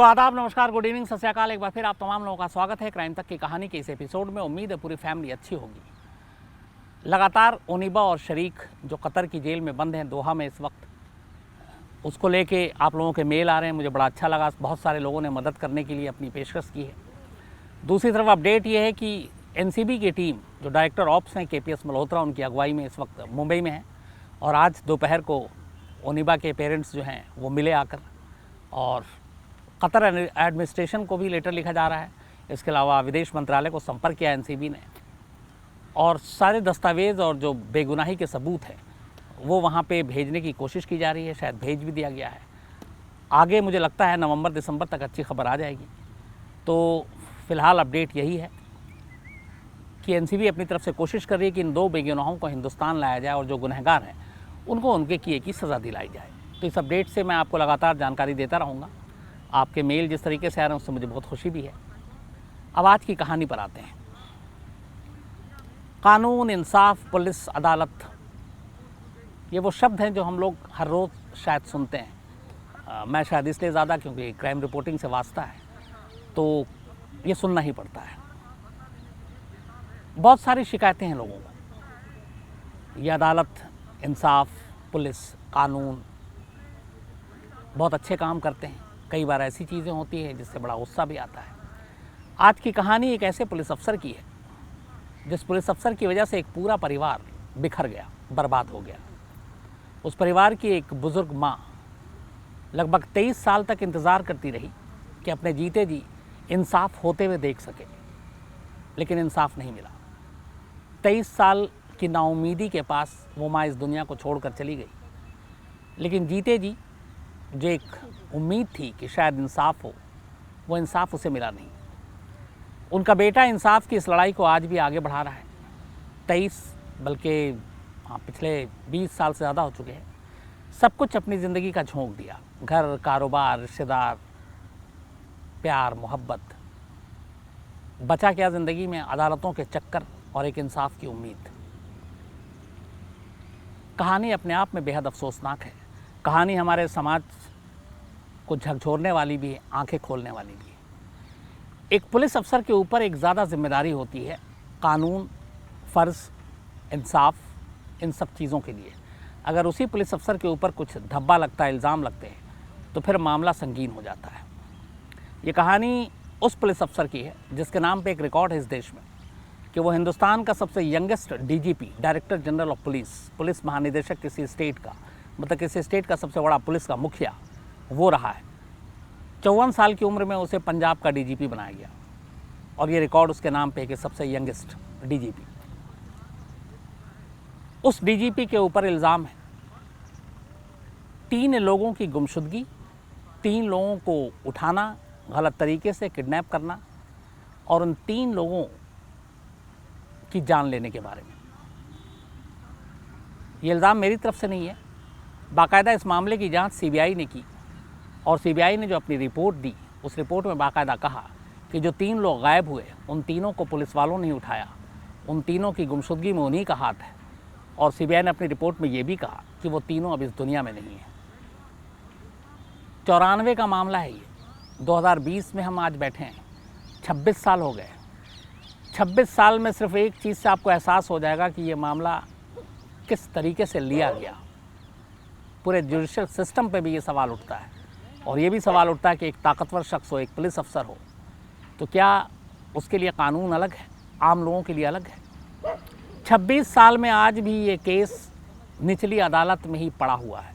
तो आदाब, नमस्कार, गुड इवनिंग, सत श्री अकाल। एक बार फिर आप तमाम लोगों का स्वागत है क्राइम तक की कहानी के इस एपिसोड में। उम्मीद है पूरी फैमिली अच्छी होगी। लगातार ओनिबा और शरीक जो कतर की जेल में बंद हैं दोहा में इस वक्त, उसको लेके आप लोगों के मेल आ रहे हैं। मुझे बड़ा अच्छा लगा, बहुत सारे लोगों ने मदद करने के लिए अपनी पेशकश की है। दूसरी तरफ अपडेट ये है कि एनसीबी की टीम जो डायरेक्टर ऑप्स हैं केपीएस मल्होत्रा, उनकी अगुवाई में इस वक्त मुंबई में है और आज दोपहर को ओनिबा के पेरेंट्स जो हैं वो मिले आकर, और कतर एडमिनिस्ट्रेशन को भी लेटर लिखा जा रहा है। इसके अलावा विदेश मंत्रालय को संपर्क किया एनसीबी ने, और सारे दस्तावेज़ और जो बेगुनाही के सबूत हैं वो वहाँ पे भेजने की कोशिश की जा रही है। शायद भेज भी दिया गया है। आगे मुझे लगता है नवंबर दिसंबर तक अच्छी खबर आ जाएगी। तो फ़िलहाल अपडेट यही है कि एनसीबी अपनी तरफ से कोशिश कर रही है कि इन दो बेगुनाहों को हिंदुस्तान लाया जाए और जो गुनहगार हैं उनको उनके किए की सज़ा दिलाई जाए। तो इस अपडेट से मैं आपको लगातार जानकारी देता रहूँगा। आपके मेल जिस तरीके से आ रहे हैं उससे मुझे बहुत खुशी भी है। अब आज की कहानी पर आते हैं। कानून, इंसाफ, पुलिस, अदालत, ये वो शब्द हैं जो हम लोग हर रोज़ शायद सुनते हैं। मैं शायद इसलिए ज़्यादा क्योंकि क्राइम रिपोर्टिंग से वास्ता है, तो ये सुनना ही पड़ता है। बहुत सारी शिकायतें हैं लोगों को। ये अदालत, इंसाफ, पुलिस, कानून बहुत अच्छे काम करते हैं। कई बार ऐसी चीज़ें होती हैं जिससे बड़ा गुस्सा भी आता है। आज की कहानी एक ऐसे पुलिस अफसर की है जिस पुलिस अफसर की वजह से एक पूरा परिवार बिखर गया, बर्बाद हो गया। उस परिवार की एक बुज़ुर्ग माँ लगभग 23 साल तक इंतज़ार करती रही कि अपने जीते जी इंसाफ होते हुए देख सके, लेकिन इंसाफ नहीं मिला। 23 साल की नाउमीदी के पास वो माँ इस दुनिया को छोड़कर चली गई, लेकिन जीते जी जो एक उम्मीद थी कि शायद इंसाफ हो, वो इंसाफ उसे मिला नहीं। उनका बेटा इंसाफ की इस लड़ाई को आज भी आगे बढ़ा रहा है। 23 बल्कि पिछले 20 साल से ज़्यादा हो चुके हैं। सब कुछ अपनी ज़िंदगी का झोंक दिया, घर, कारोबार, रिश्तेदार, प्यार, मोहब्बत। बचा क्या ज़िंदगी में? अदालतों के चक्कर और एक इंसाफ की उम्मीद। कहानी अपने आप में बेहद अफसोसनाक है। कहानी हमारे समाज को झकझोरने वाली भी है, आंखें खोलने वाली भी है। एक पुलिस अफसर के ऊपर एक ज़्यादा जिम्मेदारी होती है कानून, फ़र्ज़, इंसाफ, इन सब चीज़ों के लिए। अगर उसी पुलिस अफसर के ऊपर कुछ धब्बा लगता है, इल्ज़ाम लगते हैं, तो फिर मामला संगीन हो जाता है। ये कहानी उस पुलिस अफसर की है जिसके नाम पे एक रिकॉर्ड है इस देश में कि वो हिंदुस्तान का सबसे youngest DGP, director general of police, police महानिदेशक किसी स्टेट का, मतलब किसी स्टेट का सबसे बड़ा पुलिस का मुखिया वो रहा है। 54 साल की उम्र में उसे पंजाब का डीजीपी बनाया गया, और ये रिकॉर्ड उसके नाम पे है कि सबसे यंगेस्ट डीजीपी। उस डीजीपी के ऊपर इल्ज़ाम है 3 लोगों की गुमशुदगी, 3 लोगों को उठाना, गलत तरीके से किडनैप करना, और उन 3 लोगों की जान लेने के बारे में। ये इल्ज़ाम मेरी तरफ से नहीं है। बाकायदा इस मामले की जांच सीबीआई ने की, और सीबीआई ने जो अपनी रिपोर्ट दी, उस रिपोर्ट में बाकायदा कहा कि जो 3 लोग गायब हुए, उन तीनों को पुलिस वालों ने उठाया, उन तीनों की गुमशुदगी में उन्हीं का हाथ है। और सीबीआई ने अपनी रिपोर्ट में ये भी कहा कि वो तीनों अब इस दुनिया में नहीं हैं। 94 का मामला है ये। 2020 में हम आज बैठे हैं, 26 साल हो गए। 26 साल में सिर्फ एक चीज़ से आपको एहसास हो जाएगा कि ये मामला किस तरीके से लिया गया। पूरे जुडिशल सिस्टम पे भी ये सवाल उठता है, और ये भी सवाल उठता है कि एक ताकतवर शख्स हो, एक पुलिस अफसर हो, तो क्या उसके लिए कानून अलग है, आम लोगों के लिए अलग है? 26 साल में आज भी ये केस निचली अदालत में ही पड़ा हुआ है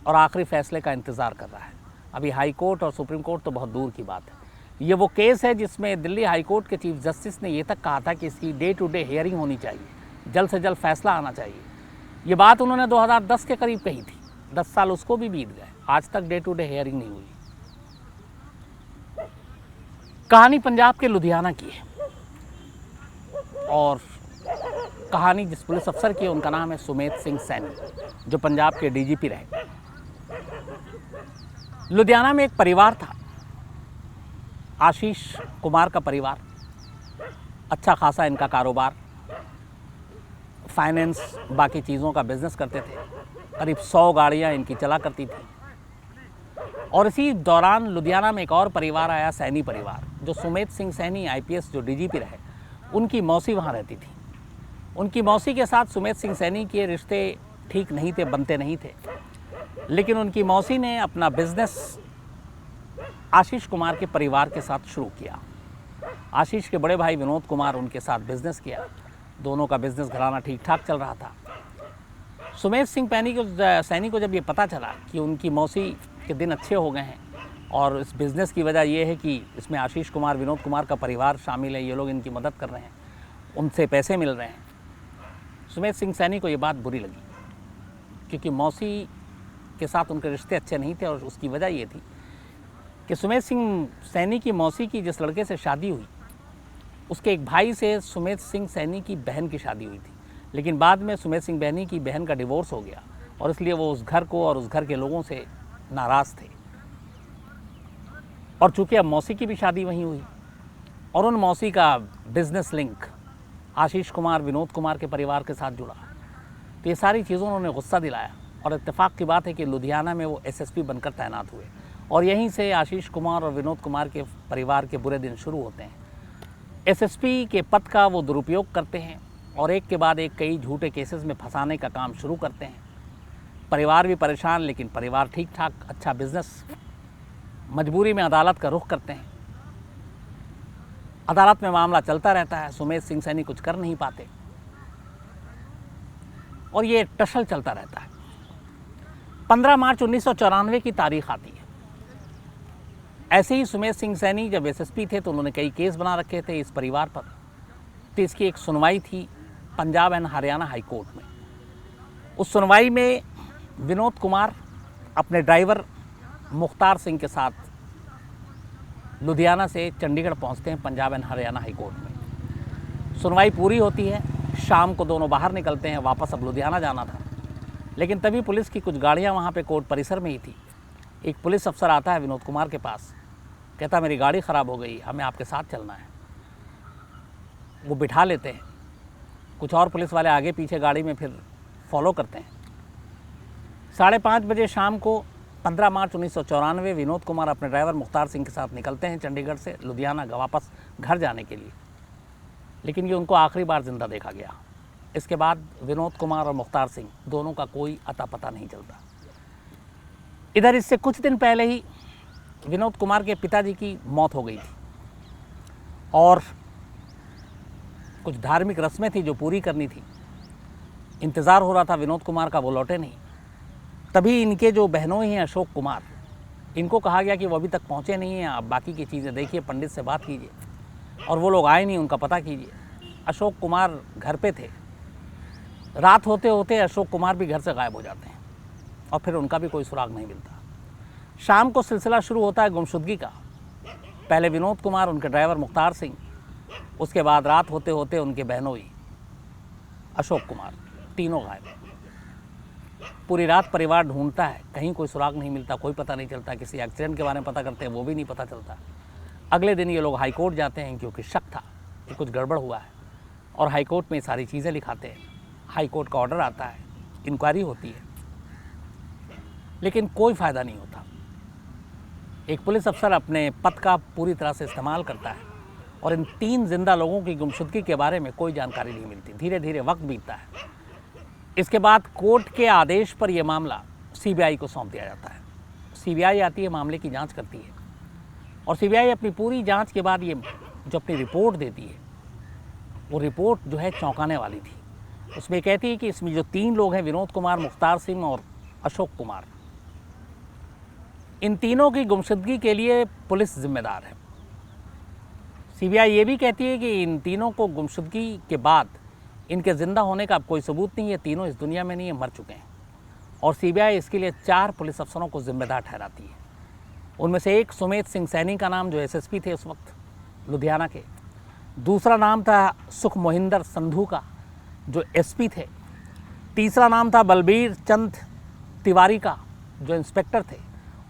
और आखिरी फैसले का इंतज़ार कर रहा है। अभी हाई कोर्ट और सुप्रीम कोर्ट तो बहुत दूर की बात है। ये वो केस है जिसमें दिल्ली हाई कोर्ट के चीफ जस्टिस ने ये तक कहा था कि इसकी डे टू डे हियरिंग होनी चाहिए, जल्द से जल्द फैसला आना चाहिए। ये बात उन्होंने 2010 के करीब कही थी। 10 साल उसको भी बीत गए, आज तक डे टू डे हियरिंग नहीं हुई। कहानी पंजाब के लुधियाना की है, और कहानी जिस पुलिस अफसर की है उनका नाम है सुमेध सिंह सैनी, जो पंजाब के डीजीपी रहे। लुधियाना में एक परिवार था, आशीष कुमार का परिवार। अच्छा खासा इनका कारोबार, फाइनेंस, बाकी चीज़ों का बिजनेस करते थे। करीब 100 गाड़ियाँ इनकी चला करती थी। और इसी दौरान लुधियाना में एक और परिवार आया, सैनी परिवार, जो सुमेध सिंह सैनी आईपीएस जो डीजीपी रहे, उनकी मौसी वहाँ रहती थी। उनकी मौसी के साथ सुमेध सिंह सैनी के रिश्ते ठीक नहीं थे, बनते नहीं थे, लेकिन उनकी मौसी ने अपना बिजनेस आशीष कुमार के परिवार के साथ शुरू किया। आशीष के बड़े भाई विनोद कुमार उनके साथ बिजनेस किया। दोनों का बिजनेस घराना ठीक ठाक चल रहा था। सुमेध सिंह सैनी को जब ये पता चला कि उनकी मौसी के दिन अच्छे हो गए हैं और इस बिज़नेस की वजह ये है कि इसमें आशीष कुमार, विनोद कुमार का परिवार शामिल है, ये लोग इनकी मदद कर रहे हैं, उनसे पैसे मिल रहे हैं, सुमेध सिंह सैनी को ये बात बुरी लगी, क्योंकि मौसी के साथ उनके रिश्ते अच्छे नहीं थे। और उसकी वजह ये थी कि सुमेध सिंह सैनी की मौसी की जिस लड़के से शादी हुई, उसके एक भाई से सुमेध सिंह सैनी की बहन की शादी हुई थी, लेकिन बाद में सुमेध सिंह सैनी की बहन का डिवोर्स हो गया और इसलिए वो उस घर को और उस घर के लोगों से नाराज़ थे। और चूँकि अब मौसी की भी शादी वहीं हुई और उन मौसी का बिजनेस लिंक आशीष कुमार, विनोद कुमार के परिवार के साथ जुड़ा, तो ये सारी चीज़ों उन्होंने गुस्सा दिलाया। और इत्तेफाक की बात है कि लुधियाना में वो एसएसपी बनकर तैनात हुए और यहीं से आशीष कुमार और विनोद कुमार के परिवार के बुरे दिन शुरू होते हैं। एसएसपी के पद का वो दुरुपयोग करते हैं और एक के बाद एक कई झूठे केसेस में फंसाने का काम शुरू करते हैं। परिवार भी परेशान, लेकिन परिवार ठीक ठाक अच्छा बिजनेस, मजबूरी में अदालत का रुख करते हैं। अदालत में मामला चलता रहता है, सुमेध सिंह सैनी कुछ कर नहीं पाते और ये टसल चलता रहता है। 15 मार्च 1994 की तारीख आती है। ऐसे ही सुमेध सिंह सैनी जब एसएसपी थे तो उन्होंने कई केस बना रखे थे इस परिवार पर, तो इसकी एक सुनवाई थी Punjab and Haryana high court में। उस सुनवाई में विनोद कुमार अपने ड्राइवर मुख्तार सिंह के साथ लुधियाना से चंडीगढ़ पहुंचते हैं Punjab and Haryana high court में। सुनवाई पूरी होती है, शाम को दोनों बाहर निकलते हैं, वापस अब लुधियाना जाना था, लेकिन तभी पुलिस की कुछ गाड़ियां वहां पे कोर्ट परिसर में ही थी। एक पुलिस अफसर आता है विनोद कुमार के पास, कहता मेरी गाड़ी ख़राब हो गई, हमें आपके साथ चलना है। वो बिठा लेते हैं, कुछ और पुलिस वाले आगे पीछे गाड़ी में फिर फॉलो करते हैं। 5:30 बजे शाम को 15 मार्च 1994 विनोद कुमार अपने ड्राइवर मुख्तार सिंह के साथ निकलते हैं चंडीगढ़ से लुधियाना वापस घर जाने के लिए, लेकिन ये उनको आखिरी बार जिंदा देखा गया। इसके बाद विनोद कुमार और मुख्तार सिंह दोनों का कोई अता पता नहीं चलता। इधर इससे कुछ दिन पहले ही विनोद कुमार के पिताजी की मौत हो गई थी और कुछ धार्मिक रस्में थी जो पूरी करनी थी। इंतज़ार हो रहा था विनोद कुमार का, वो लौटे नहीं। तभी इनके जो बहनों हैं अशोक कुमार, इनको कहा गया कि वो अभी तक पहुँचे नहीं हैं, आप बाकी की चीज़ें देखिए, पंडित से बात कीजिए, और वो लोग आए नहीं, उनका पता कीजिए। अशोक कुमार घर पे थे। रात होते होते अशोक कुमार भी घर से गायब हो जाते हैं और फिर उनका भी कोई सुराग नहीं मिलता। शाम को सिलसिला शुरू होता है गुमशुदगी का। पहले विनोद कुमार, उनके ड्राइवर मुख्तार सिंह, उसके बाद रात होते होते उनके बहनोई अशोक कुमार, तीनों गायब। पूरी रात परिवार ढूंढता है, कहीं कोई सुराग नहीं मिलता, कोई पता नहीं चलता। किसी एक्सीडेंट के बारे में पता करते हैं, वो भी नहीं पता चलता। अगले दिन ये लोग हाई कोर्ट जाते हैं क्योंकि शक था कि कुछ गड़बड़ हुआ है, और हाई कोर्ट में सारी चीज़ें लिखाते हैं। हाई कोर्ट का ऑर्डर आता है, इंक्वायरी होती है, लेकिन कोई फ़ायदा नहीं होता। एक पुलिस अफसर अपने पद का पूरी तरह से इस्तेमाल करता है और इन 3 जिंदा लोगों की गुमशुदगी के बारे में कोई जानकारी नहीं मिलती। धीरे धीरे वक्त बीतता है। इसके बाद कोर्ट के आदेश पर यह मामला सीबीआई को सौंप दिया जाता है। सीबीआई आती है, मामले की जांच करती है, और सीबीआई अपनी पूरी जांच के बाद ये जो अपनी रिपोर्ट देती है, वो रिपोर्ट जो है चौंकाने वाली थी। उसमें कहती है कि इसमें जो 3 लोग हैं, विनोद कुमार, मुख्तार सिंह और अशोक कुमार, इन तीनों की गुमशुदगी के लिए पुलिस जिम्मेदार है। सीबीआई ये भी कहती है कि इन तीनों को गुमशुदगी के बाद इनके ज़िंदा होने का अब कोई सबूत नहीं है, तीनों इस दुनिया में नहीं है, मर चुके हैं। और सीबीआई इसके लिए 4 पुलिस अफसरों को जिम्मेदार ठहराती है। उनमें से एक सुमेध सिंह सैनी का नाम, जो एसएसपी थे उस वक्त लुधियाना के। दूसरा नाम था सुख मोहिंदर संधू का, जो एसपी थे। तीसरा नाम था बलबीर चंद तिवारी का, जो इंस्पेक्टर थे।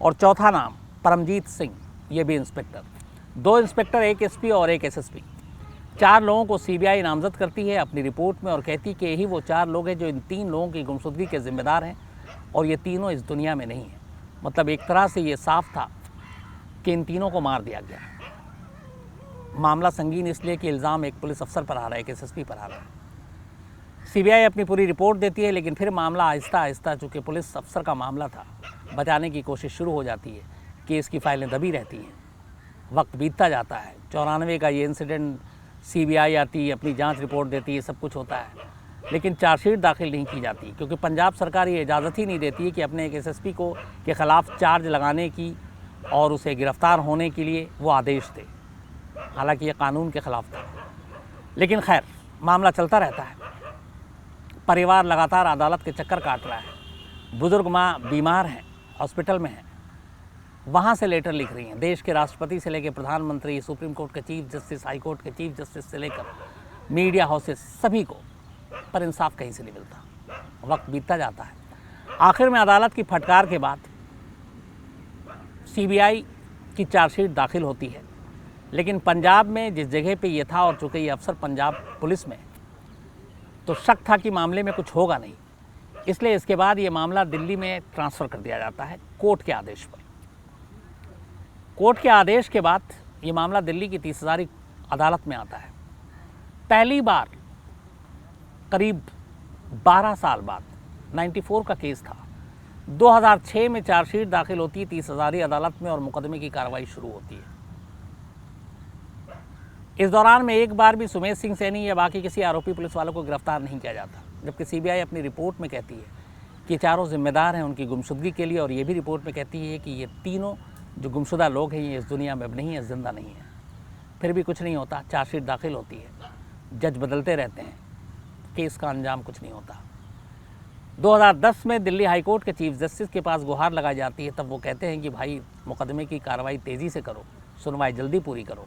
और चौथा नाम परमजीत सिंह, ये भी इंस्पेक्टर। 2 इंस्पेक्टर, एक एसपी और एक एसएसपी। 4 लोगों को सीबीआई नामजद करती है अपनी रिपोर्ट में और कहती कि यही वो 4 लोग हैं जो इन 3 लोगों की गुमशुदगी के जिम्मेदार हैं, और ये तीनों इस दुनिया में नहीं हैं। मतलब एक तरह से ये साफ था कि इन तीनों को मार दिया गया। मामला संगीन इसलिए कि इल्ज़ाम एक पुलिस अफसर पर आ रहा है, एक एसएसपी पर आ रहा है। सीबीआई अपनी पूरी रिपोर्ट देती है, लेकिन फिर मामला आहिस्ता आहिस्ता, चूँकि पुलिस अफसर का मामला था, बचाने की कोशिश शुरू हो जाती है। केस की फाइलें दबी रहती हैं, वक्त बीतता जाता है। 94 का ये इंसिडेंट, सीबीआई आती है, अपनी जांच रिपोर्ट देती है, सब कुछ होता है, लेकिन चार्जशीट दाखिल नहीं की जाती, क्योंकि पंजाब सरकार ये इजाज़त ही नहीं देती है कि अपने एक एसएसपी को के ख़िलाफ़ चार्ज लगाने की और उसे गिरफ़्तार होने के लिए वो आदेश दे। हालांकि ये कानून के ख़िलाफ़ था, लेकिन खैर मामला चलता रहता है। परिवार लगातार अदालत के चक्कर काट रहा है। बुज़ुर्ग माँ बीमार हैं, हॉस्पिटल में हैं, वहाँ से लेटर लिख रही हैं। देश के राष्ट्रपति से लेकर प्रधानमंत्री, सुप्रीम कोर्ट के चीफ जस्टिस, हाई कोर्ट के चीफ जस्टिस से लेकर मीडिया हाउसेस, सभी को, पर इंसाफ कहीं से नहीं मिलता। वक्त बीतता जाता है। आखिर में अदालत की फटकार के बाद सीबीआई की चार्जशीट दाखिल होती है, लेकिन पंजाब में जिस जगह पे ये था, और चूँकि ये अफसर पंजाब पुलिस में, तो शक था कि मामले में कुछ होगा नहीं, इसलिए इसके बाद ये मामला दिल्ली में ट्रांसफ़र कर दिया जाता है कोर्ट के आदेश पर। कोर्ट के आदेश के बाद ये मामला दिल्ली की 30,000 अदालत में आता है। पहली बार करीब 12 साल बाद, 94 का केस था, 2006 में चार्जशीट दाखिल होती है 30,000 अदालत में और मुकदमे की कार्रवाई शुरू होती है। इस दौरान में एक बार भी सुमेश सिंह सैनी या बाकी किसी आरोपी पुलिस वालों को गिरफ्तार नहीं किया जाता, जबकि सीबीआई अपनी रिपोर्ट में कहती है कि चारों जिम्मेदार हैं उनकी गुमशुदगी के लिए, और ये भी रिपोर्ट में कहती है कि ये तीनों जो गुमशुदा लोग हैं ये इस दुनिया में अब नहीं है, जिंदा नहीं है। फिर भी कुछ नहीं होता। चार्जशीट दाखिल होती है, जज बदलते रहते हैं, केस का अंजाम कुछ नहीं होता। 2010 में दिल्ली हाई कोर्ट के चीफ जस्टिस के पास गुहार लगाई जाती है। तब वो कहते हैं कि भाई मुकदमे की कार्रवाई तेज़ी से करो, सुनवाई जल्दी पूरी करो,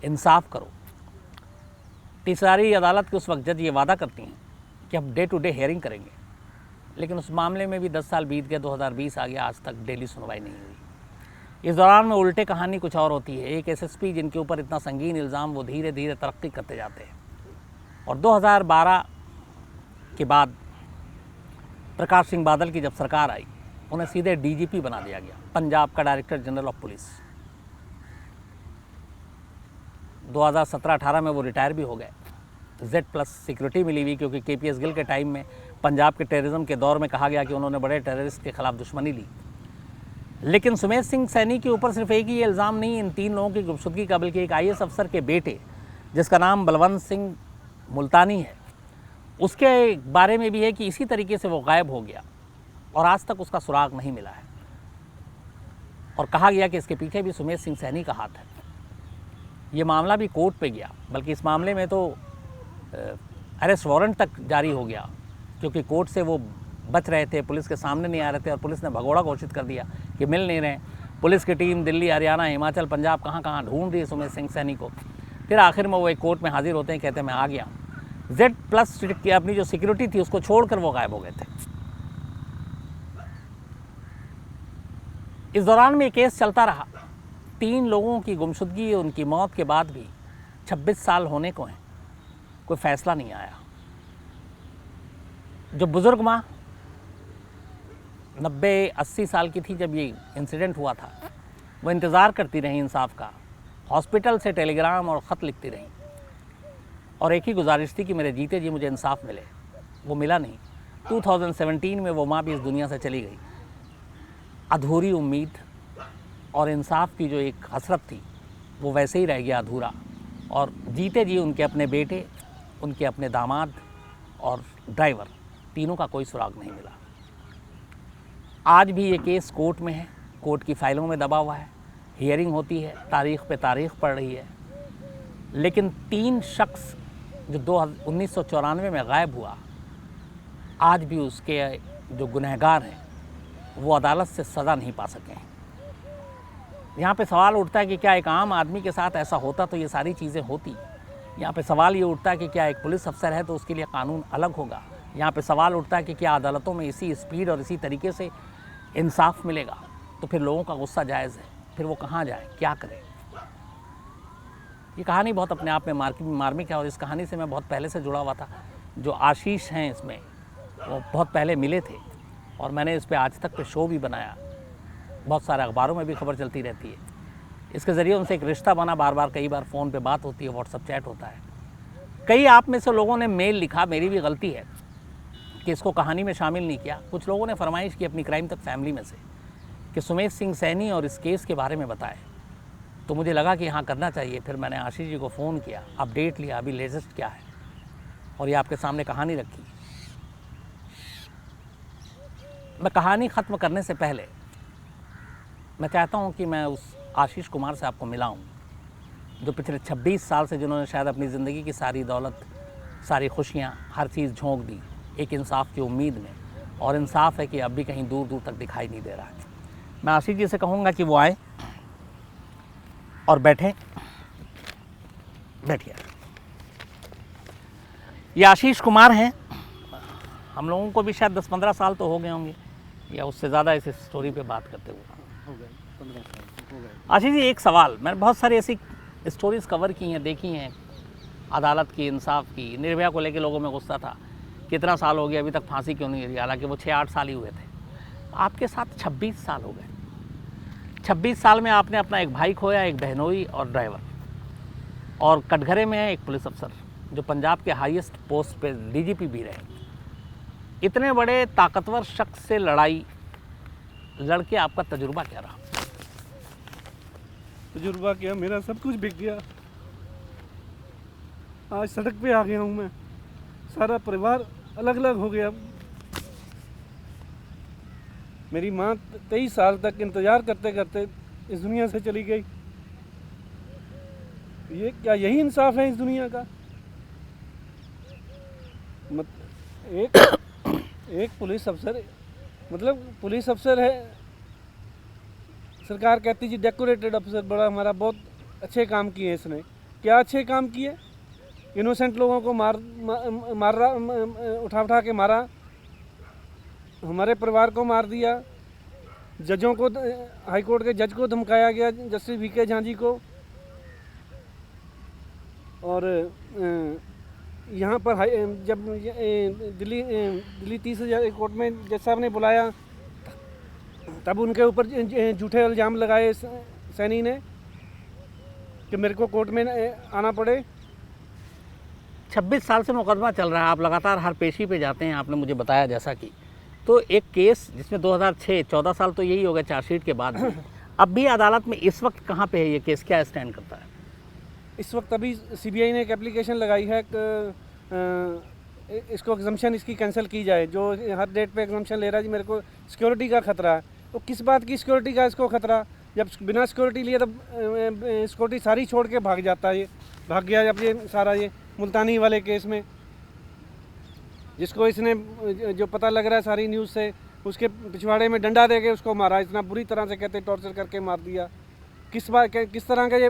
इंसाफ करो। 30,000 अदालत के उस वक्त जज ये वादा करती हैं कि हम डे टू डे हियरिंग करेंगे, लेकिन उस मामले में भी 10 साल बीत गए, 2020 आ गया, आज तक डेली सुनवाई नहीं हुई। इस दौरान में उल्टे कहानी कुछ और होती है। एक एसएसपी जिनके ऊपर इतना संगीन इल्ज़ाम, वो धीरे धीरे तरक्की करते जाते हैं, और 2012 के बाद प्रकाश सिंह बादल की जब सरकार आई, उन्हें सीधे डीजीपी बना दिया गया, पंजाब का डायरेक्टर जनरल ऑफ पुलिस। 2017-18 में वो रिटायर भी हो गए। Z+ सिक्योरिटी मिली हुई, क्योंकि KPS गिल के टाइम में पंजाब के टेररिज्म के दौर में कहा गया कि उन्होंने बड़े टेररिस्ट के खिलाफ दुश्मनी ली। लेकिन सुमेश सिंह सैनी के ऊपर सिर्फ एक ही इल्ज़ाम नहीं, इन 3 लोगों की गुमशुदगी का, बल्कि एक IAS अफसर के बेटे जिसका नाम बलवंत सिंह मुल्तानी है, उसके बारे में भी है कि इसी तरीके से वो गायब हो गया और आज तक उसका सुराग नहीं मिला है। और कहा गया कि इसके पीछे भी सुमेश सिंह सैनी का हाथ है। ये मामला भी कोर्ट पे गया, बल्कि इस मामले में तो अरेस्ट वारंट तक जारी हो गया, क्योंकि कोर्ट से वो बच रहे थे, पुलिस के सामने नहीं आ रहे थे, और पुलिस ने भगोड़ा घोषित कर दिया कि मिल नहीं रहे। पुलिस की टीम दिल्ली, हरियाणा, हिमाचल, पंजाब, कहाँ कहाँ ढूंढ रही है सुमेश सिंह सैनी को। फिर आखिर में वो एक कोर्ट में हाजिर होते हैं, कहते हैं मैं आ गया। Z+ की अपनी जो सिक्योरिटी थी उसको छोड़कर वो गायब हो गए थे। इस दौरान में ये केस चलता रहा। 3 लोगों की गुमशुदगी, उनकी मौत के बाद भी 26 साल होने को हैं, कोई फैसला नहीं आया। जो बुज़ुर्ग माँ 90-80 साल की थी जब ये इंसिडेंट हुआ था, वो इंतज़ार करती रही इंसाफ का। हॉस्पिटल से टेलीग्राम और ख़त लिखती रही, और एक ही गुजारिश थी कि मेरे जीते जी मुझे इंसाफ मिले। वो मिला नहीं। 2017 में वो माँ भी इस दुनिया से चली गई। अधूरी उम्मीद और इंसाफ की जो एक हसरत थी, वो वैसे ही रह गया अधूरा, और जीते जी उनके अपने बेटे, उनके अपने दामाद और ड्राइवर, तीनों का कोई सुराग नहीं मिला। आज भी ये केस कोर्ट में है, कोर्ट की फाइलों में दबा हुआ है, हियरिंग होती है, तारीख पे तारीख पड़ रही है, लेकिन 3 शख्स जो 1994 में गायब हुआ, आज भी उसके जो गुनहगार हैं वो अदालत से सज़ा नहीं पा सके हैं। यहाँ पे सवाल उठता है कि क्या एक आम आदमी के साथ ऐसा होता तो ये सारी चीज़ें होती। यहाँ पे सवाल ये उठता है कि क्या एक पुलिस अफसर है तो उसके लिए कानून अलग होगा। यहाँ पे सवाल उठता है कि क्या अदालतों में इसी स्पीड और इसी तरीके से इंसाफ मिलेगा। तो फिर लोगों का गुस्सा जायज़ है, फिर वो कहाँ जाए, क्या करे। ये कहानी बहुत अपने आप में मार्मिक है, और इस कहानी से मैं बहुत पहले से जुड़ा हुआ था। जो आशीष हैं इसमें, वो बहुत पहले मिले थे, और मैंने इस पर आज तक पे शो भी बनाया। बहुत सारे अखबारों में भी खबर चलती रहती है। इसके ज़रिए उनसे एक रिश्ता बना, बार बार कई बार फ़ोन पे बात होती है, व्हाट्सअप चैट होता है। कई आप में से लोगों ने मेल लिखा, मेरी भी गलती है कि इसको कहानी में शामिल नहीं किया। कुछ लोगों ने फरमाइश की अपनी क्राइम तक फैमिली में से कि सुमेश सिंह सैनी और इस केस के बारे में बताएं। तो मुझे लगा कि हाँ करना चाहिए। फिर मैंने आशीष जी को फ़ोन किया, अपडेट लिया, अभी लेटेस्ट क्या है, और ये आपके सामने कहानी रखी। मैं कहानी ख़त्म करने से पहले मैं चाहता हूँ कि मैं उस आशीष कुमार से आपको मिलाऊँ जो पिछले 26 साल से, जिन्होंने शायद अपनी ज़िंदगी की सारी दौलत, सारी खुशियाँ, हर चीज़ झोंक दी एक इंसाफ की उम्मीद में, और इंसाफ है कि अब भी कहीं दूर दूर तक दिखाई नहीं दे रहा है। मैं आशीष जी से कहूँगा कि वो आए और बैठिए। ये आशीष कुमार हैं। हम लोगों को भी शायद 10-15 साल तो हो गए होंगे या उससे ज़्यादा इस स्टोरी पे बात करते हुए। हो गए 15 साल हो गए। आशीष जी, एक सवाल, मैंने बहुत सारी ऐसी स्टोरीज़ कवर की हैं, देखी हैं, अदालत की, इंसाफ की। निर्भया को लेके लोगों में गुस्सा था, कितना साल हो गया अभी तक फांसी क्यों नहीं हुई, हालांकि वो 6-8 साल ही हुए थे। आपके साथ 26 साल हो गए। 26 साल में आपने अपना एक भाई खोया, एक बहनोई और ड्राइवर, और कटघरे में है एक पुलिस अफसर जो पंजाब के हाईएस्ट पोस्ट पे डीजीपी भी रहे। इतने बड़े ताकतवर शख्स से लड़ाई लड़के आपका तजुर्बा क्या रहा? तजुर्बा क्या, मेरा सब कुछ बिक गया। आज सड़क पे आ गया हूँ मैं, सारा परिवार अलग अलग हो गया। मेरी माँ 23 साल तक इंतज़ार करते करते इस दुनिया से चली गई। ये क्या, यही इंसाफ है इस दुनिया का? एक पुलिस अफसर, मतलब पुलिस अफसर है, सरकार कहती जी डेकोरेटेड अफसर, बड़ा हमारा बहुत अच्छे काम किए इसने। क्या अच्छे काम किए? इनोसेंट लोगों को मार रहा, उठा के मारा, हमारे परिवार को मार दिया, जजों को, हाई कोर्ट के जज को धमकाया गया, जस्टिस वीके झांझी को। और यहाँ पर जब दिल्ली 30,000 कोर्ट में जज साहब ने बुलाया, तब उनके ऊपर झूठे इल्ज़ाम लगाए सैनी ने कि मेरे को कोर्ट में आना पड़े। 26 साल से मुकदमा चल रहा है, आप लगातार हर पेशी पे जाते हैं, आपने मुझे बताया जैसा कि, तो एक केस जिसमें 2006, 14 साल तो यही हो गए चार्जशीट के बाद भी, अब भी अदालत में इस वक्त कहाँ पे है ये केस, क्या स्टैंड करता है? इस वक्त अभी सीबीआई ने एक एप्लीकेशन लगाई है कि इसको एग्जम्पशन इसकी कैंसिल की जाए। जो हर डेट पे एग्जम्पशन ले रहा है जी, मेरे को सिक्योरिटी का खतरा है। तो किस बात की सिक्योरिटी का इसको खतरा? जब बिना सिक्योरिटी लिए तब सिक्योरिटी सारी छोड़ के भाग जाता है। ये भाग गया जब ये सारा ये मुल्तानी वाले केस में, जिसको इसने जो पता लग रहा है सारी न्यूज़ से, उसके पिछवाड़े में डंडा दे के उसको मारा, इतना बुरी तरह से कहते टॉर्चर करके मार दिया। किस तरह का ये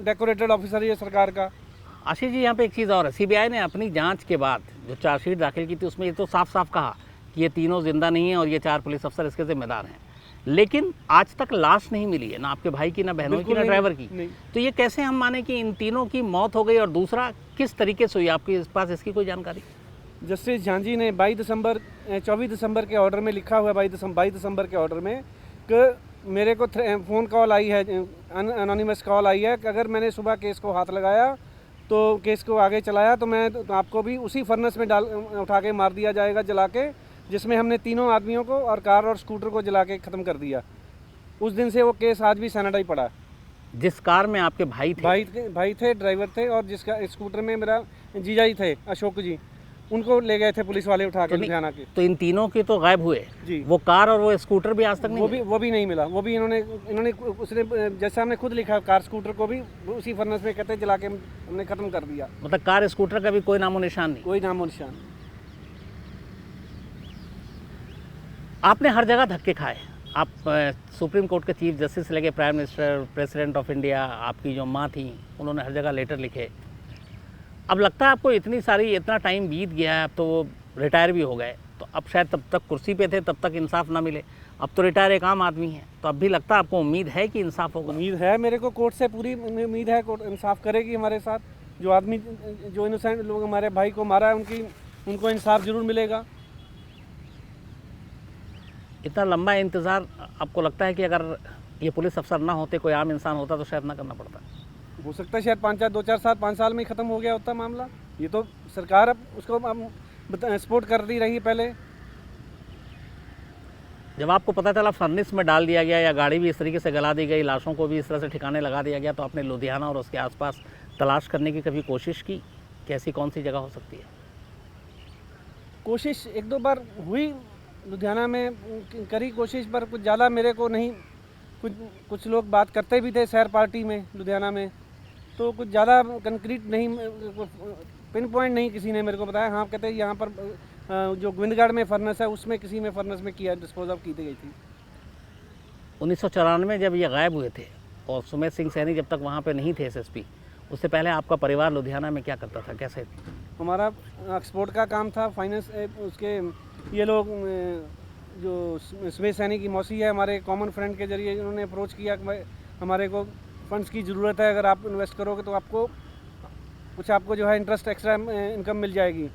डेकोरेटेड ऑफिसर ये सरकार का? आशीष जी, यहाँ पे एक चीज़ और है, सीबीआई ने अपनी जांच के बाद जो चार्जशीट दाखिल की थी उसमें ये तो साफ साफ कहा कि ये तीनों जिंदा नहीं हैं और ये 4 पुलिस अफसर इसके जिम्मेदार हैं, लेकिन आज तक लाश नहीं मिली है, ना आपके भाई की, ना बहनों की, ना ड्राइवर की। तो ये कैसे हम माने कि इन तीनों की मौत हो गई? और दूसरा, किस तरीके से हुई, आपके पास इसकी कोई जानकारी? जस्टिस झांझी ने 24 दिसंबर के ऑर्डर में लिखा हुआ है, 22 दिसंबर के ऑर्डर में, कि मेरे को फ़ोन कॉल आई है, अनोनिमस कॉल आई है कि अगर मैंने सुबह केस को हाथ लगाया तो केस को आगे चलाया तो आपको भी उसी फर्नेस में उठा के मार दिया जाएगा, जला के, जिसमें हमने तीनों आदमियों को और कार और स्कूटर को जला के ख़त्म कर दिया। उस दिन से वो केस आज भी सैनिटाइज पड़ा। जिस कार में आपके भाई थे, ड्राइवर थे, और जिसका स्कूटर में मेरा जीजा जी थे, अशोक जी, उनको ले गए थे पुलिस वाले उठा के लुधियाना के। तो इन तीनों की तो गायब हुए जी। वो कार और वो स्कूटर भी आज तक नहीं, वो भी नहीं मिला। वो भी इन्होंने उसने, जैसे हमने खुद लिखा, कार स्कूटर को भी उसी फर्नेस में कहते जला के हमने ख़त्म कर दिया। मतलब कार स्कूटर का भी कोई नामो निशान नहीं? कोई नामो निशान। आपने हर जगह धक्के खाए, आप सुप्रीम कोर्ट के चीफ जस्टिस से लेके prime minister, president of India, आपकी जो माँ थी, उन्होंने हर जगह लेटर लिखे। अब लगता है आपको इतना टाइम बीत गया है, अब तो वो रिटायर भी हो गए, तो अब शायद तब तक कुर्सी पे थे, तब तक इंसाफ ना मिले, अब तो रिटायर एक आम आदमी है, तो अब भी लगता है आपको उम्मीद है कि इंसाफ होगा? उम्मीद है मेरे को, कोर्ट से पूरी उम्मीद है, कोर्ट इंसाफ करेगी हमारे साथ। जो इनोसेंट लोग हमारे भाई को मारा है, उनको इंसाफ जरूर मिलेगा। इतना लंबा इंतज़ार आपको लगता है कि अगर ये पुलिस अफसर ना होते, कोई आम इंसान होता तो शायद ना करना पड़ता? हो सकता है शायद 5 साल में ही ख़त्म हो गया होता मामला। ये तो सरकार अब उसको सपोर्ट कर रही रही है पहले। जब आपको पता चला फर्नेस में डाल दिया गया या गाड़ी भी इस तरीके से गला दी गई, लाशों को भी इस तरह से ठिकाने लगा दिया गया, तो आपने लुधियाना और उसके आसपास तलाश करने की कभी कोशिश की कि ऐसी कौन सी जगह हो सकती है? कोशिश 1-2 बार हुई लुधियाना में, करी कोशिश, पर कुछ ज़्यादा मेरे को नहीं। कुछ लोग बात करते भी थे शहर पार्टी में लुधियाना में, तो कुछ ज़्यादा कंक्रीट नहीं, पिन पॉइंट नहीं किसी ने मेरे को बताया। हाँ, कहते हैं यहाँ पर जो गोविंदगढ़ में फर्नेस है उसमें किसी में फर्नेस में किया, डिस्पोज ऑफ की गई थी। 1994 में जब ये गायब हुए थे और सुमेध सिंह सैनी जब तक वहाँ पे नहीं थे एसएसपी, उससे पहले आपका परिवार लुधियाना में क्या करता था, कैसे? हमारा एक्सपोर्ट का काम था, फाइनेंस। उसके ये लोग जो सुमेध सैनी की मौसी है, हमारे कॉमन फ्रेंड के जरिए उन्होंने अप्रोच किया कि हमारे को फंड्स की ज़रूरत है, अगर आप इन्वेस्ट करोगे तो आपको जो है इंटरेस्ट एक्स्ट्रा इनकम मिल जाएगी।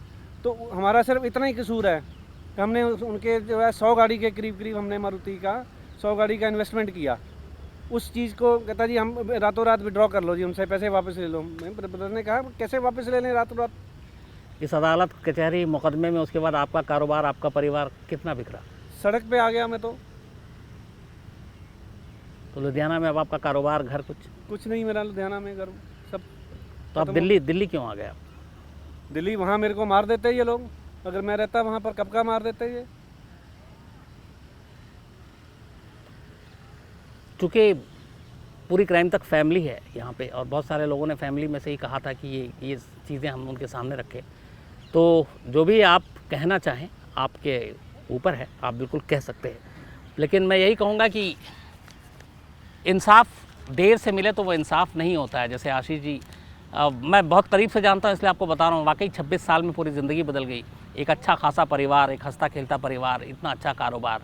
तो हमारा सिर्फ इतना ही कसूर है कि हमने उनके जो है 100 गाड़ी के करीब हमने मारुति का 100 गाड़ी का इन्वेस्टमेंट किया। उस चीज़ को कहता जी हम रातों रात विड्रॉ कर लो जी, हमसे पैसे वापस ले लो। मैं ब्रदर ने कहा कैसे वापस ले लें रातों रात? इस अदालत कचहरी मुकदमे में उसके बाद आपका कारोबार, आपका परिवार कितना बिखरा? सड़क पे आ गया मैं तो लुधियाना में अब आपका कारोबार, घर कुछ नहीं मेरा लुधियाना में घर सब। तो आप दिल्ली क्यों आ गए? दिल्ली वहाँ मेरे को मार देते ये लोग, अगर मैं रहता वहाँ पर कब का मार देते ये। चूँकि पूरी क्राइम तक फैमिली है यहाँ पे और बहुत सारे लोगों ने फैमिली में से ही कहा था कि ये चीज़ें हम उनके सामने रखें, तो जो भी आप कहना चाहें आपके ऊपर है, आप बिल्कुल कह सकते हैं। लेकिन मैं यही कहूँगा कि इंसाफ देर से मिले तो वो इंसाफ नहीं होता है। जैसे आशीष जी मैं बहुत करीब से जानता हूँ इसलिए आपको बता रहा हूँ, वाकई 26 साल में पूरी ज़िंदगी बदल गई। एक अच्छा खासा परिवार, एक हंसता खेलता परिवार, इतना अच्छा कारोबार,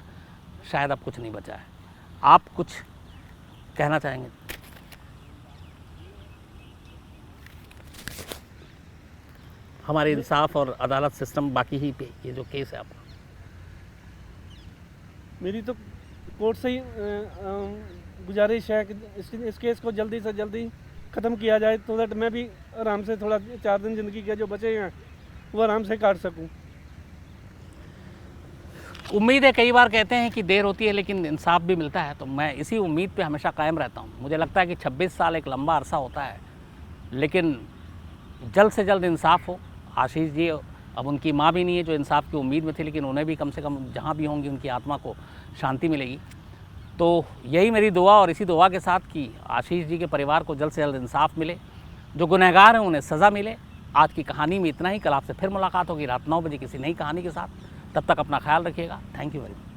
शायद अब कुछ नहीं बचा है। आप कुछ कहना चाहेंगे? हमारे इंसाफ और अदालत सिस्टम बाकी ही पे ये जो केस है आपका, मेरी तो कोर्ट से ही गुजारिश है कि इस केस को जल्दी से जल्दी ख़त्म किया जाए, तो दैट मैं भी आराम से थोड़ा 4 दिन ज़िंदगी के जो बचे हैं वो आराम से काट सकूं। उम्मीद है, कई बार कहते हैं कि देर होती है लेकिन इंसाफ भी मिलता है, तो मैं इसी उम्मीद पे हमेशा कायम रहता हूँ। मुझे लगता है कि 26 साल एक लंबा अरसा होता है, लेकिन जल्द से जल्द इंसाफ हो। आशीष जी अब उनकी माँ भी नहीं है जो इंसाफ की उम्मीद में थी, लेकिन उन्हें भी कम से कम जहाँ भी होंगी उनकी आत्मा को शांति मिलेगी। तो यही मेरी दुआ, और इसी दुआ के साथ कि आशीष जी के परिवार को जल्द से जल्द इंसाफ मिले, जो गुनहगार हैं उन्हें सज़ा मिले। आज की कहानी में इतना ही। कल आपसे फिर मुलाकात होगी रात 9 बजे किसी नई कहानी के साथ। तब तक अपना ख्याल रखिएगा। Thank you very much.